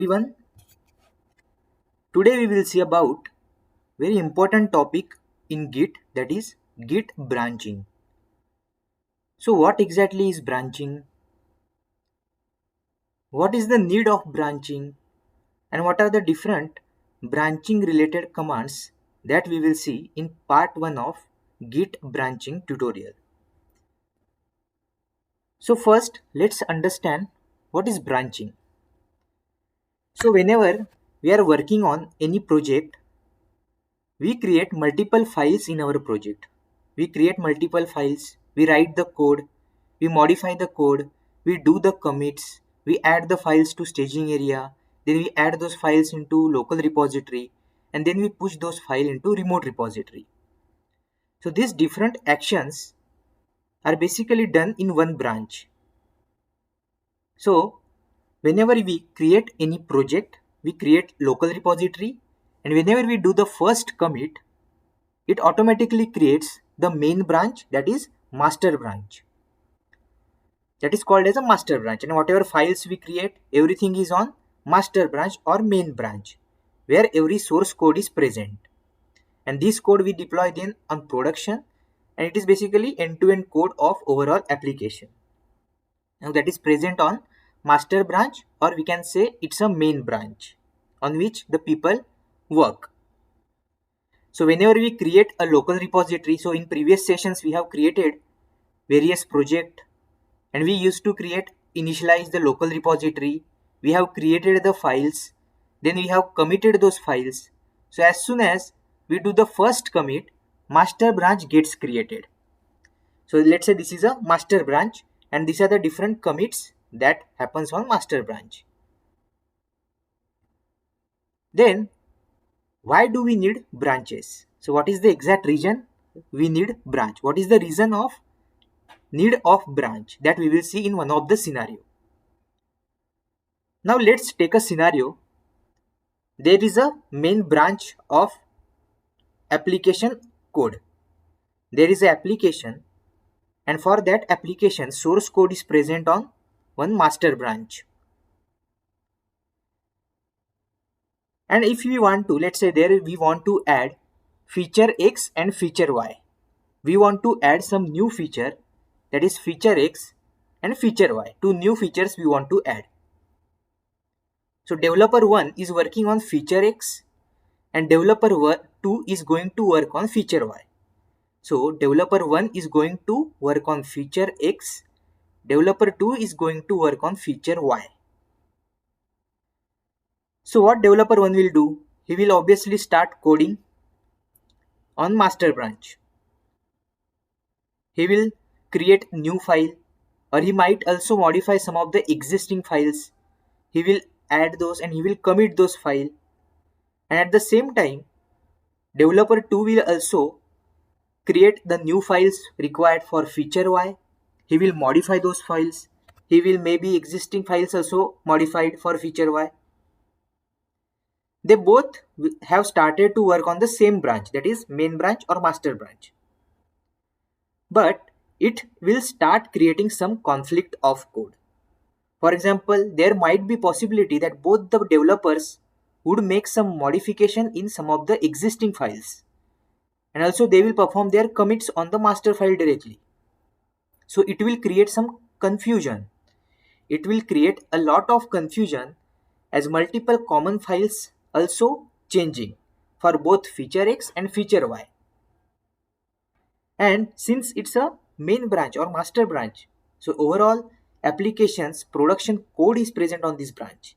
Everyone, today we will see about very important topic in Git, that is Git branching. So what exactly is branching? What is the need of branching? And what are the different branching related commands that we will see in part 1 of Git branching tutorial. So first let's understand what is branching. So whenever we are working on any project, we create multiple files in our project. We create multiple files, we write the code, we modify the code, we do the commits, we add the files to staging area, then we add those files into local repository, and then we push those files into remote repository. So these different actions are basically done in one branch. So whenever we create any project, we create local repository, and whenever we do the first commit, it automatically creates the main branch, that is master branch. That is called as a master branch, and whatever files we create, everything is on master branch or main branch, where every source code is present. And this code we deploy then on production, and it is basically end-to-end code of overall application. Now that is present on master branch, or we can say it's a main branch on which the people work. So whenever we create a local repository, so in previous sessions we have created various project, and we used to initialize the local repository, we have created the files, then we have committed those files. So as soon as we do the first commit, master branch gets created. So let's say this is a master branch, and these are the different commits that happens on master branch. Then why do we need branches? So what is the exact reason we need branch? What is the reason of need of branch? That we will see in one of the scenario. Now let's take a scenario. There is a main branch of application code. There is an application, and for that application source code is present on one master branch. And if we want to, let's say there we want to add feature X and feature Y. We want to add some new feature, that is feature X and feature Y. Two new features we want to add. So developer 1 is working on feature X, and developer 2 is going to work on feature Y. So developer 1 is going to work on feature X, developer 2 is going to work on feature Y. So what developer 1 will do? He will obviously start coding on master branch. He will create new file, or he might also modify some of the existing files. He will add those and he will commit those files. And at the same time, developer 2 will also create the new files required for feature Y. He will modify those files. He will maybe existing files also modified for feature Y. They both have started to work on the same branch, that is main branch or master branch. But it will start creating some conflict of code. For example, there might be possibility that both the developers would make some modification in some of the existing files, and also they will perform their commits on the master file directly. So it will create some confusion. It will create a lot of confusion, as multiple common files also changing for both feature X and feature Y. And since it's a main branch or master branch, so overall applications production code is present on this branch.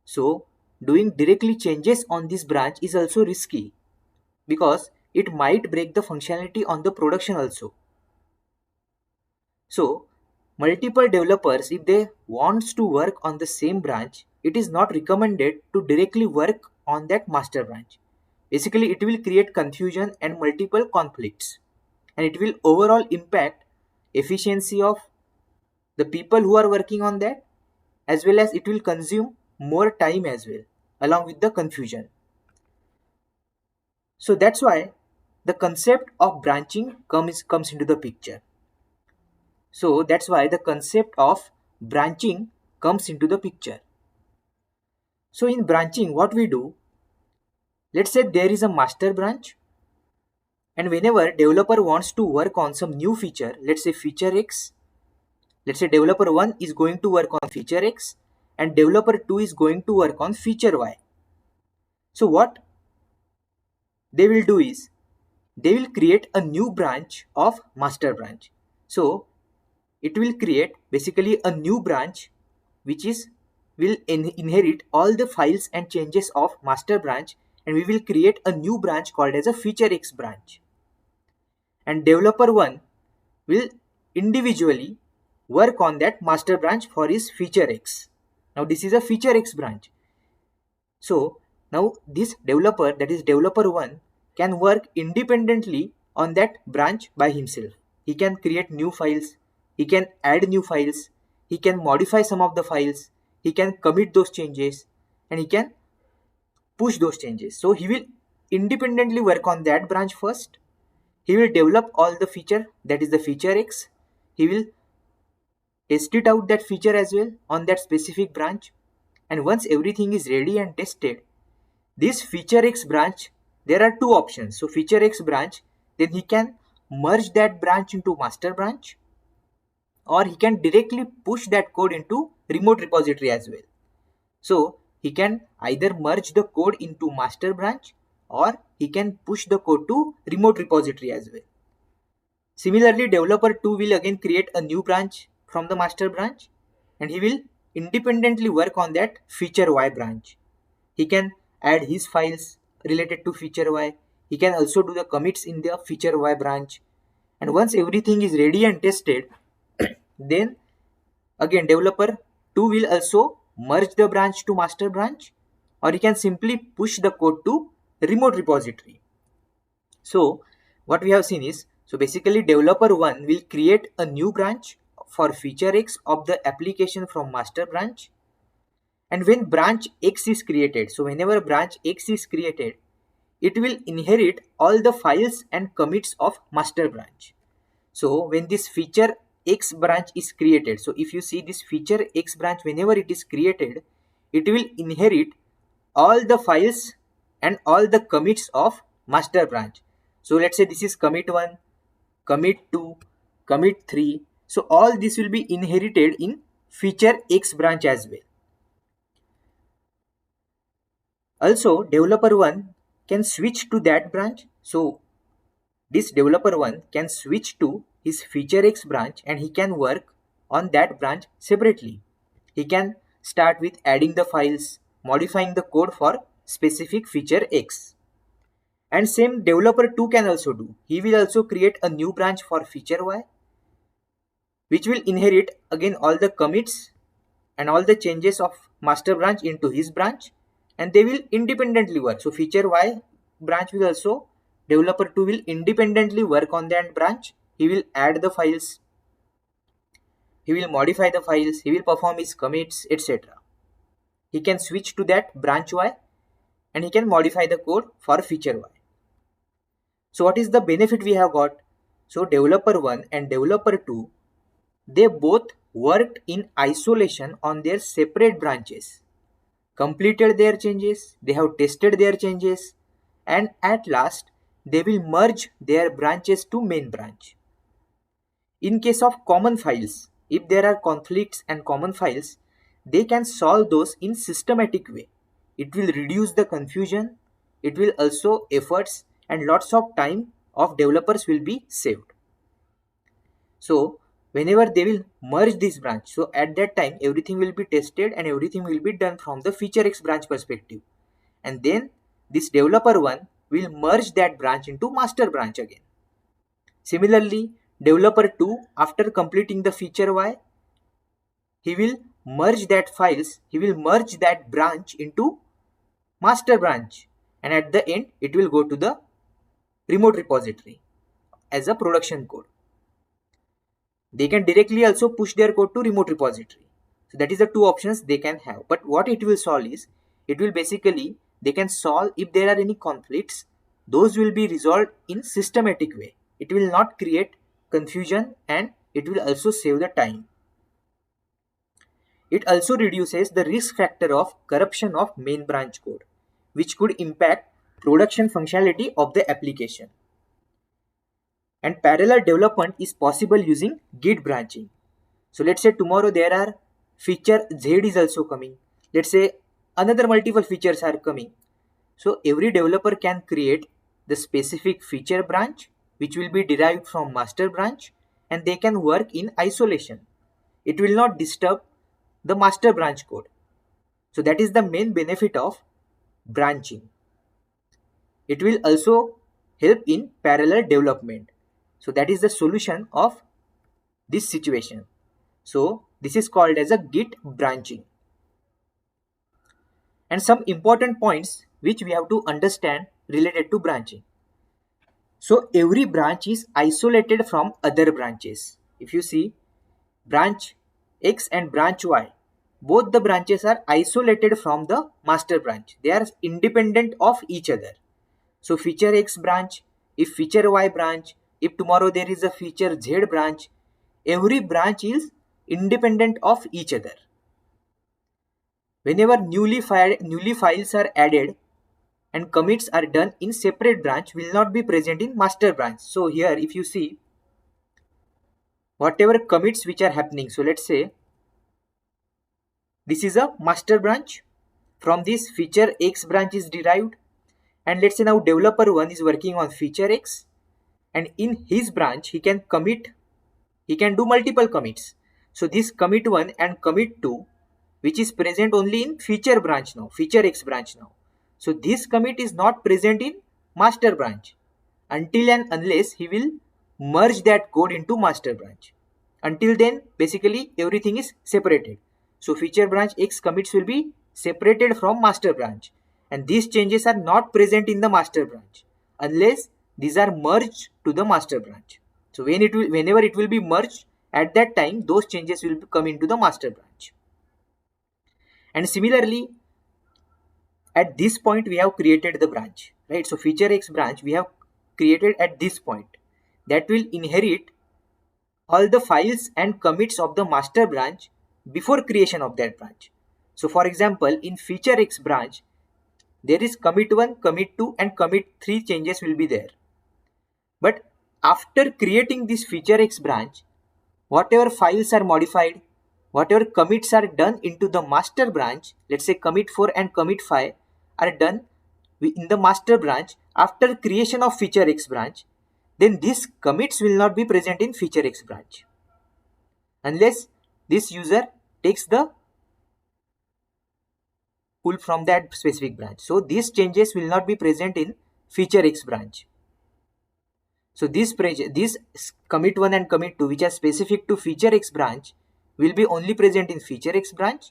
So doing directly changes on this branch is also risky, because it might break the functionality on the production also. So multiple developers, if they wants to work on the same branch, it is not recommended to directly work on that master branch. Basically it will create confusion and multiple conflicts, and it will overall impact efficiency of the people who are working on that, as well as it will consume more time as well, along with the confusion. So that's why the concept of branching comes into the picture. So that's why the concept of branching comes into the picture. So in branching, what we do, let's say there is a master branch, and whenever developer wants to work on some new feature, let's say feature X, let's say developer 1 is going to work on feature X and developer 2 is going to work on feature Y. So what they will do is they will create a new branch of master branch. So it will create basically a new branch which is will inherit all the files and changes of master branch, and we will create a new branch called as a feature X branch. And developer 1 will individually work on that master branch for his feature X. Now this is a feature X branch. So now this developer, that is developer 1, can work independently on that branch by himself. He can create new files, he can add new files, he can modify some of the files, he can commit those changes, and he can push those changes. So he will independently work on that branch first. He will develop all the feature, that is the feature X. He will test it out, that feature as well, on that specific branch. And once everything is ready and tested, this feature X branch, there are two options. So feature X branch, then he can merge that branch into master branch, or he can directly push that code into remote repository as well. So he can either merge the code into master branch, or he can push the code to remote repository as well. Similarly, developer 2 will again create a new branch from the master branch, and he will independently work on that feature Y branch. He can add his files related to feature Y. He can also do the commits in the feature Y branch. And once everything is ready and tested, then again developer 2 will also merge the branch to master branch, or he can simply push the code to remote repository. So what we have seen is, so basically developer 1 will create a new branch for feature X of the application from master branch. And when branch X is created, so whenever branch X is created, it will inherit all the files and commits of master branch. So when this feature X branch is created, so if you see this feature X branch, whenever it is created, it will inherit all the files and all the commits of master branch. So let's say this is commit 1, commit 2, commit 3. So all this will be inherited in feature X branch as well. Also, developer 1 can switch to that branch. So this developer 1 can switch to his feature X branch, and he can work on that branch separately. He can start with adding the files, modifying the code for specific feature X. And same developer 2 can also do. He will also create a new branch for feature Y, which will inherit again all the commits and all the changes of master branch into his branch, and they will independently work. So feature Y branch will also, developer 2 will independently work on that branch. He will add the files, he will modify the files, he will perform his commits, etc. He can switch to that branch Y, and he can modify the code for feature Y. So what is the benefit we have got? So developer 1 and developer 2, they both worked in isolation on their separate branches, completed their changes, they have tested their changes, and at last they will merge their branches to main branch. In case of common files, if there are conflicts and common files, they can solve those in systematic way. It will reduce the confusion, it will also efforts and lots of time of developers will be saved. So whenever they will merge this branch, so at that time everything will be tested and everything will be done from the feature X branch perspective, and then this developer 1 will merge that branch into master branch again. Similarly, developer 2, after completing the feature Y, he will merge that files, he will merge that branch into master branch, and at the end it will go to the remote repository as a production code. They can directly also push their code to remote repository. So that is the two options they can have. But what it will solve is, it will basically, they can solve if there are any conflicts, those will be resolved in systematic way. It will not create confusion, and it will also save the time. It also reduces the risk factor of corruption of main branch code, which could impact production functionality of the application. And parallel development is possible using Git branching. So let's say tomorrow there are feature Z is also coming. Let's say another multiple features are coming. So every developer can create the specific feature branch which will be derived from master branch, and they can work in isolation. It will not disturb the master branch code. So that is the main benefit of branching. It will also help in parallel development. So that is the solution of this situation. So this is called as a Git branching. And some important points which we have to understand related to branching. So every branch is isolated from other branches. If you see branch X and branch Y, both the branches are isolated from the master branch. They are independent of each other. So feature X branch, if feature Y branch, if tomorrow there is a feature Z branch, every branch is independent of each other. Whenever newly files are added and commits are done in separate branch will not be present in master branch. So here if you see whatever commits which are happening, so let's say this is a master branch. From this feature X branch is derived, and let's say now developer 1 is working on feature X, and in his branch he can commit, he can do multiple commits. So this commit 1 and commit 2 which is present only in feature branch now, feature X branch now. So this commit is not present in master branch until and unless he will merge that code into master branch. Until then basically everything is separated. So feature branch X commits will be separated from master branch, and these changes are not present in the master branch unless these are merged to the master branch. So whenever it will be merged, at that time those changes will come into the master branch. And similarly, at this point we have created the branch, right? So feature X branch we have created at this point, that will inherit all the files and commits of the master branch before creation of that branch. So for example, in feature X branch there is commit 1, commit 2 and commit 3 changes will be there. But after creating this feature X branch, whatever files are modified, whatever commits are done into the master branch, let's say commit 4 and commit 5 are done in the master branch after creation of feature X branch, then these commits will not be present in feature X branch unless this user takes the pull from that specific branch. So these changes will not be present in feature X branch. So this commit 1 and commit 2 which are specific to feature X branch will be only present in feature X branch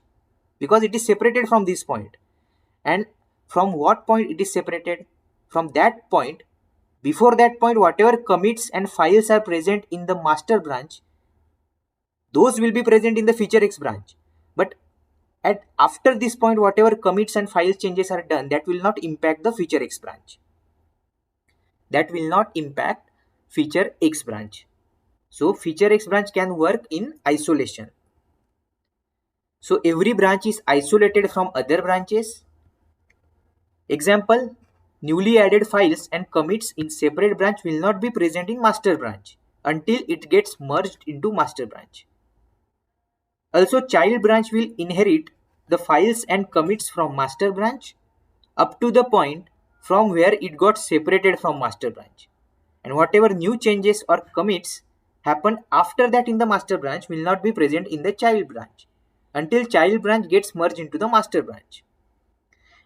because it is separated from this point. And from what point it is separated? From that point. Before that point, whatever commits and files are present in the master branch, those will be present in the feature X branch. But after this point, whatever commits and file changes are done, that will not impact the feature X branch. That will not impact feature X branch. So feature X branch can work in isolation. So every branch is isolated from other branches. Example, newly added files and commits in separate branch will not be present in master branch until it gets merged into master branch. Also, child branch will inherit the files and commits from master branch up to the point from where it got separated from master branch. And whatever new changes or commits happen after that in the master branch will not be present in the child branch until child branch gets merged into the master branch.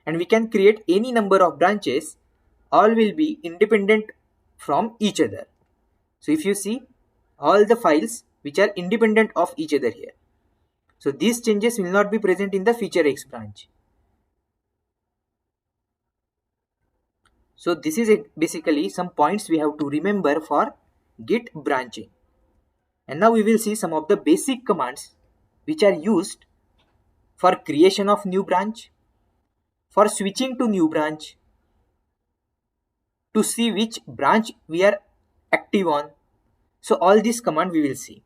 And we can create any number of branches, all will be independent from each other. So if you see all the files which are independent of each other here, so these changes will not be present in the feature X branch. So this is basically some points we have to remember for Git branching. And now we will see some of the basic commands which are used for creation of new branch, for switching to new branch, to see which branch we are active on. So all these command we will see.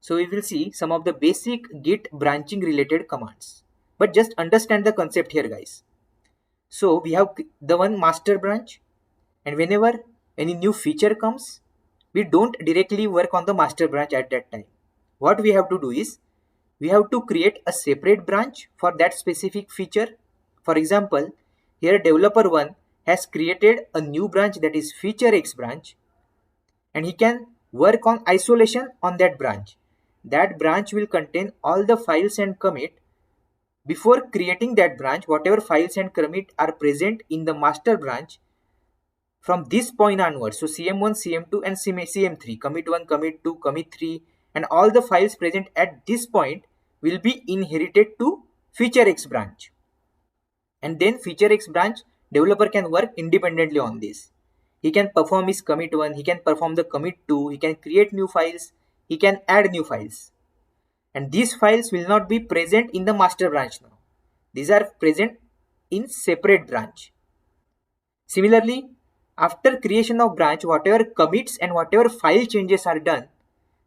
So we will see some of the basic Git branching related commands. But just understand the concept here, guys. So we have the one master branch, and whenever any new feature comes, we don't directly work on the master branch at that time. What we have to do is, we have to create a separate branch for that specific feature. For example, here developer 1 has created a new branch, that is feature X branch, and he can work on isolation on that branch. That branch will contain all the files and commit. Before creating that branch, whatever files and commit are present in the master branch, from this point onwards, so cm1, cm2 and cm3, commit 1, commit 2, commit 3, and all the files present at this point will be inherited to feature X branch. And then feature X branch, developer can work independently on this. He can perform his commit 1, he can perform the commit 2, he can create new files, he can add new files. And these files will not be present in the master branch now. These are present in separate branch. Similarly, after creation of branch, whatever commits and whatever file changes are done,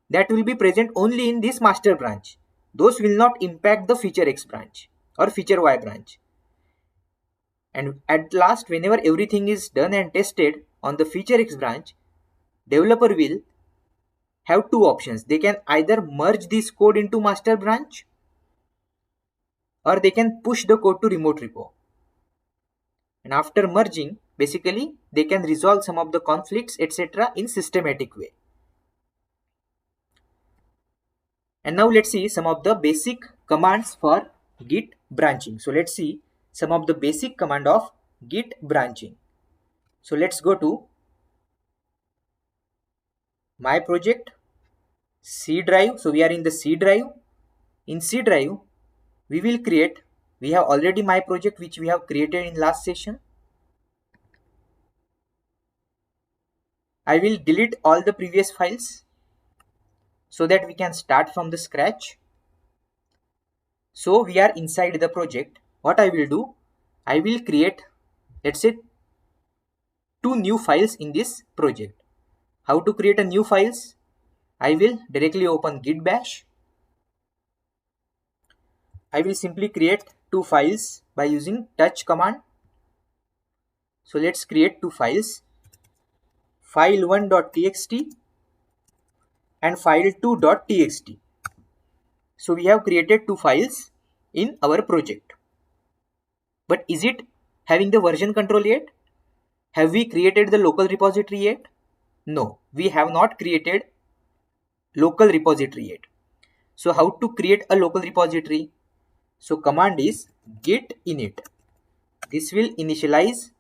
that will be present only in this master branch. Those will not impact the feature X branch or feature Y branch. And at last, whenever everything is done and tested on the feature X branch, developer will have two options. They can either merge this code into master branch, or they can push the code to remote repo. And after merging, basically they can resolve some of the conflicts, etc. in systematic way. And now let's see some of the basic commands for Git branching. So let's see some of the basic command of Git branching. So let's go to my project, C drive. So we are in the C drive. In C drive, we have already my project which we have created in last session. I will delete all the previous files so that we can start from the scratch. So we are inside the project. What I will do, I will create, let's say, 2 new files in this project. How to create a new files? I will directly open git bash. I will simply create 2 files by using touch command. So let's create 2 files, file1.txt and file2.txt. So we have created 2 files in our project. But is it having the version control yet? Have we created the local repository yet? No, we have not created local repository yet. So how to create a local repository? So command is git init. This will initialize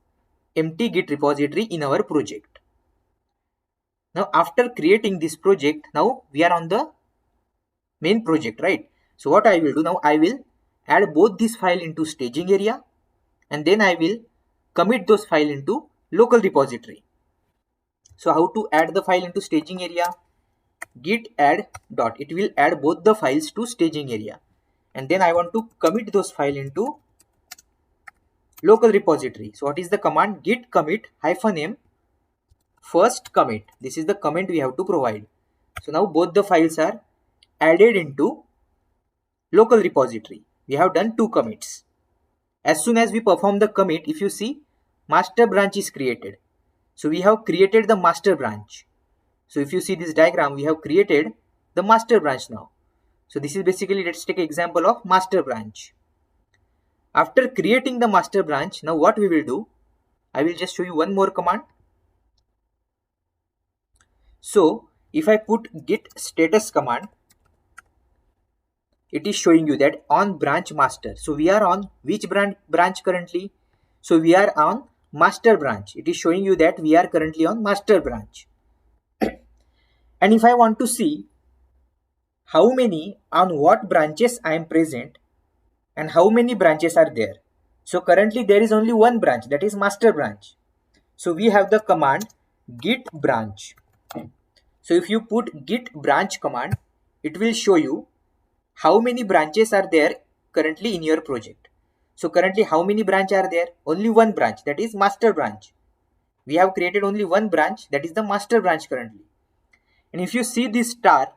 empty git repository in our project. Now after creating this project, now we are on the main project, right? So what I will do now, I will add both this file into staging area, and then I will commit those file into local repository. So how to add the file into staging area? Git add dot, it will add both the files to staging area, and then I want to commit those file into local repository. So what is the command? Git commit -m first commit. This is the command we have to provide. So now both the files are added into local repository. We have done 2 commits. As soon as we perform the commit, if you see, master branch is created. So we have created the master branch. So if you see this diagram, we have created the master branch now. So this is basically, let's take an example of master branch. After creating the master branch, now what we will do, I will just show you one more command. So if I put git status command, it is showing you that on branch master. So we are on which branch currently? So we are on master branch. It is showing you that we are currently on master branch. And if I want to see how many on what branches I am present and how many branches are there. So currently there is only one branch, that is master branch. So we have the command git branch. So if you put git branch command, it will show you how many branches are there currently in your project. So currently how many branches are there? Only one branch, that is master branch. We have created only one branch, that is the master branch currently. And if you see this star,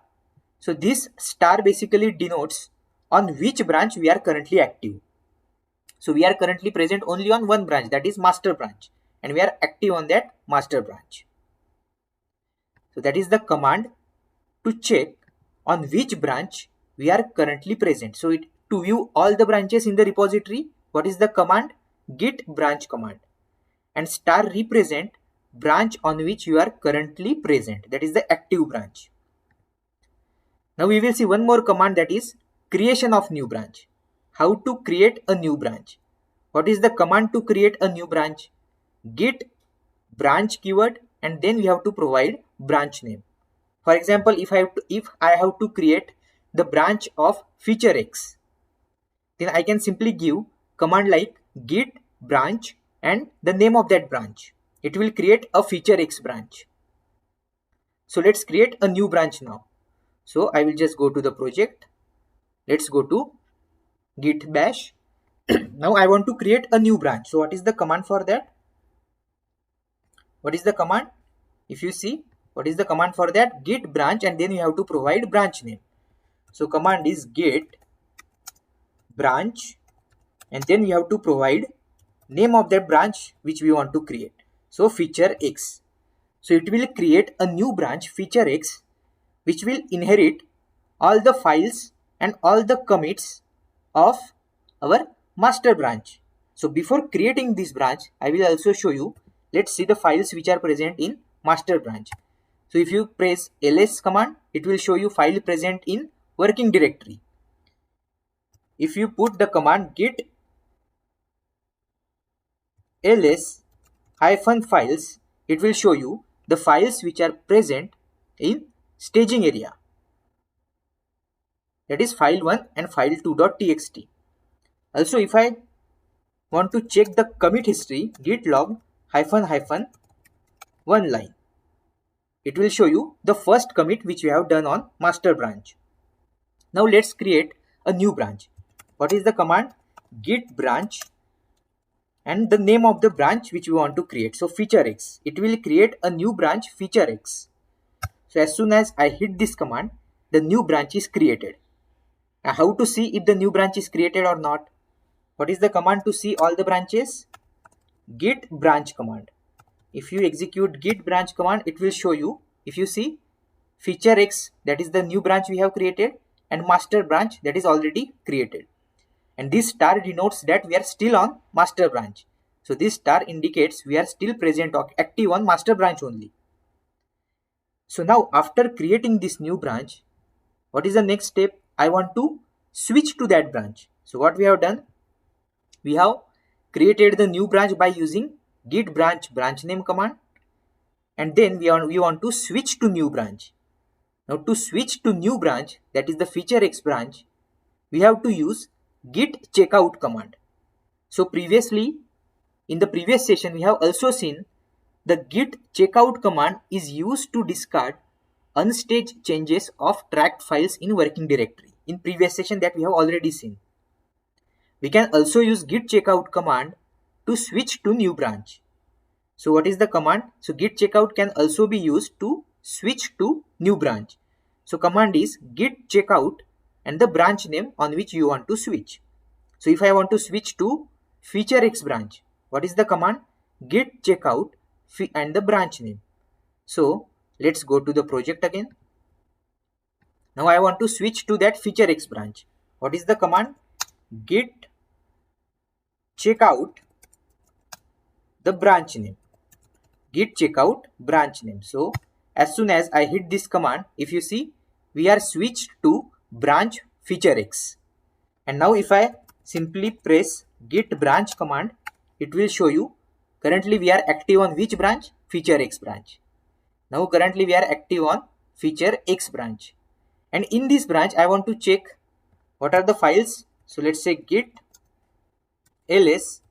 So this star basically denotes on which branch we are currently active. So we are currently present only on one branch, that is master branch, and we are active on that master branch. So that is the command to check on which branch we are currently present. So to view all the branches in the repository, what is the command? Git branch command. And star represent branch on which you are currently present, that is the active branch. Now we will see one more command, that is creation of new branch. How to create a new branch? What is the command to create a new branch? Git branch keyword, and then we have to provide branch name. For example, if I have to create the branch of feature X, then I can simply give command like git branch and the name of that branch. It will create a feature X branch. So let's create a new branch now. So I will just go to the project. Let's go to git bash. Now I want to create a new branch. So what is the command for that? What is the command? If you see, what is the command for that? Git branch, and then you have to provide branch name. So command is git branch, and then we have to provide name of that branch which we want to create. So feature X. So it will create a new branch feature X, which will inherit all the files and all the commits of our master branch. So before creating this branch, I will also show you. Let's see the files which are present in master branch. So if you press ls command, it will show you file present in working directory. If you put the command git ls -files, it will show you the files which are present in staging area, that is file1 and file2.txt. Also, if I want to check the commit history, git log -one line, it will show you the first commit which we have done on master branch. Now let's create a new branch. What is the command? Git branch and the name of the branch which we want to create. So feature X. It will create a new branch feature X. So as soon as I hit this command, the new branch is created. Now how to see if the new branch is created or not? What is the command to see all the branches? Git branch command. If you execute git branch command, it will show you, if you see, feature X, that is the new branch we have created, and master branch, that is already created. And this star denotes that we are still on master branch. So this star indicates we are still present or active on master branch only. So now after creating this new branch, what is the next step? I want to switch to that branch. So what we have done? We have created the new branch by using git branch name command, and then we want to switch to new branch. Now to switch to new branch, that is the feature X branch, we have to use git checkout command. So previously, in the previous session, we have also seen the git checkout command is used to discard unstaged changes of tracked files in working directory. In previous session that we have already seen. We can also use git checkout command to switch to new branch. So what is the command? So git checkout can also be used to switch to new branch. So command is git checkout and the branch name on which you want to switch. So if I want to switch to feature X branch, what is the command? Git checkout and the branch name. So let's go to the project again. Now I want to switch to that feature X branch. What is the command? Git checkout the branch name. Git checkout branch name. So as soon as I hit this command, if you see, we are switched to branch feature X. And now if I simply press git branch command, it will show you currently we are active on which branch? Feature X branch. Now currently we are active on feature X branch. And in this branch, I want to check what are the files. So let's say git ls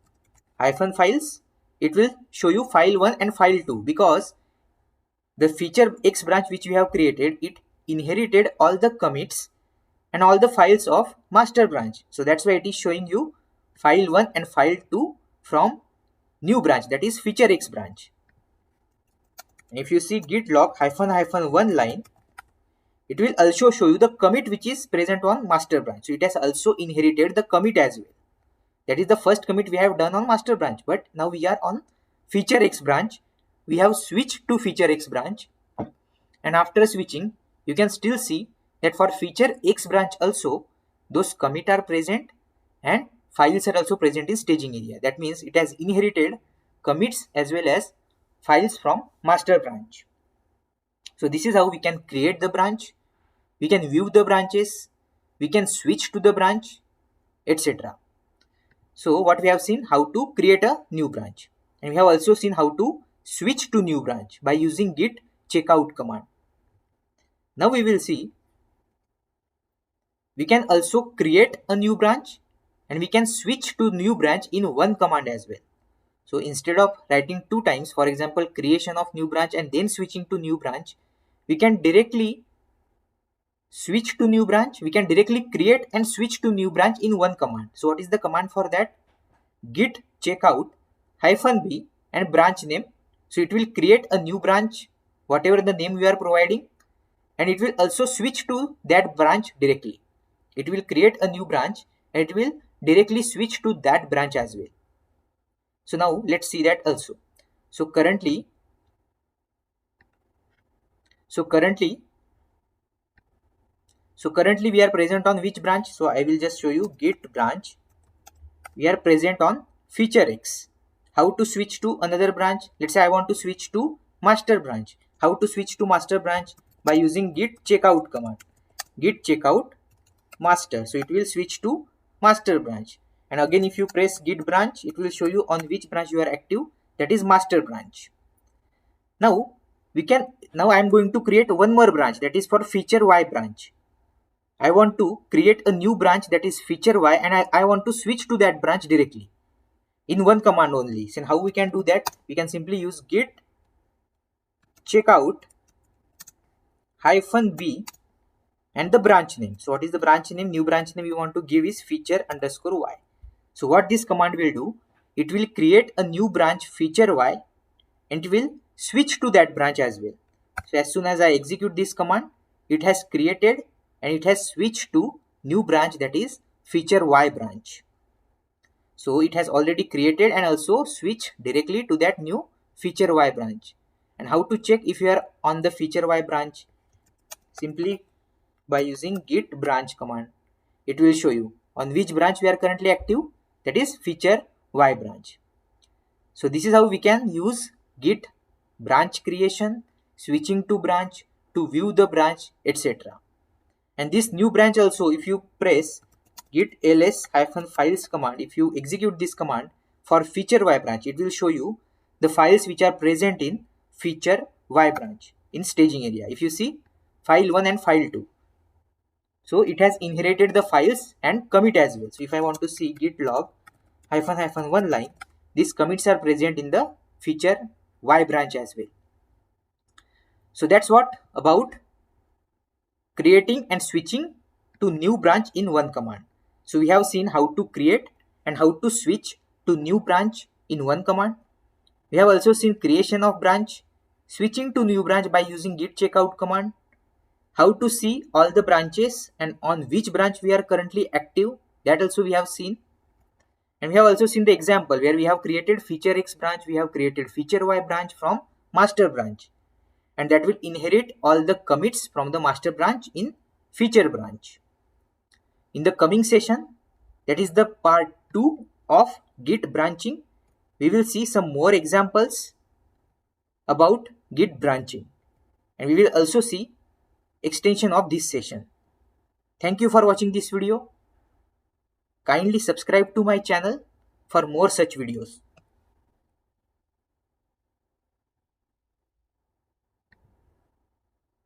-files. It will show you file1 and file2 because the feature X branch which we have created, it inherited all the commits and all the files of master branch. So that's why it is showing you file1 and file2 from new branch, that is feature X branch. And if you see git log -one line, it will also show you the commit which is present on master branch. So it has also inherited the commit as well. That is the first commit we have done on master branch, but now we are on feature X branch. We have switched to feature X branch, and after switching you can still see that for feature X branch also those commit are present and files are also present in staging area. That means it has inherited commits as well as files from master branch. So this is how we can create the branch, we can view the branches, we can switch to the branch, etc. So what we have seen, how to create a new branch, and we have also seen how to switch to new branch by using git checkout command. Now we will see we can also create a new branch and we can switch to new branch in one command as well. So instead of writing two times, for example creation of new branch and then switching to new branch, we can directly switch to new branch, we can directly create and switch to new branch in one command. So what is the command for that? Git checkout -b and branch name. So it will create a new branch, whatever the name we are providing, and it will also switch to that branch directly. It will create a new branch and it will directly switch to that branch as well. So now let's see that also. So currently we are present on which branch? So I will just show you git branch. We are present on feature X. How to switch to another branch? Let's say I want to switch to master branch. How to switch to master branch? By using git checkout command. Git checkout master. So it will switch to master branch. And again if you press git branch, it will show you on which branch you are active. That is master branch. Now I am going to create one more branch, that is for feature Y branch. I want to create a new branch that is feature Y, and I want to switch to that branch directly in one command only. So how we can do that? We can simply use git checkout -b and the branch name. So what is the branch name? New branch name we want to give is feature_y. So what this command will do, it will create a new branch feature Y and it will switch to that branch as well. So as soon as I execute this command, it has created and it has switched to new branch, that is feature Y branch. So it has already created and also switched directly to that new feature Y branch. And how to check if you are on the feature Y branch? Simply by using git branch command. It will show you on which branch we are currently active, that is feature Y branch. So this is how we can use git branch creation, switching to branch, to view the branch, etc. And this new branch also, if you press git ls-files command, if you execute this command for feature Y branch, it will show you the files which are present in feature Y branch in staging area. If you see file 1 and file 2, so it has inherited the files and commit as well. So if I want to see git log -1 line, these commits are present in the feature Y branch as well. So that's what about creating and switching to new branch in one command. So we have seen how to create and how to switch to new branch in one command. We have also seen creation of branch, switching to new branch by using git checkout command, how to see all the branches and on which branch we are currently active, that also we have seen. And we have also seen the example where we have created feature X branch, we have created feature Y branch from master branch, and that will inherit all the commits from the master branch in feature branch. In the coming session, that is the part 2 of git branching, we will see some more examples about git branching, and we will also see extension of this session. Thank you for watching this video. Kindly subscribe to my channel for more such videos.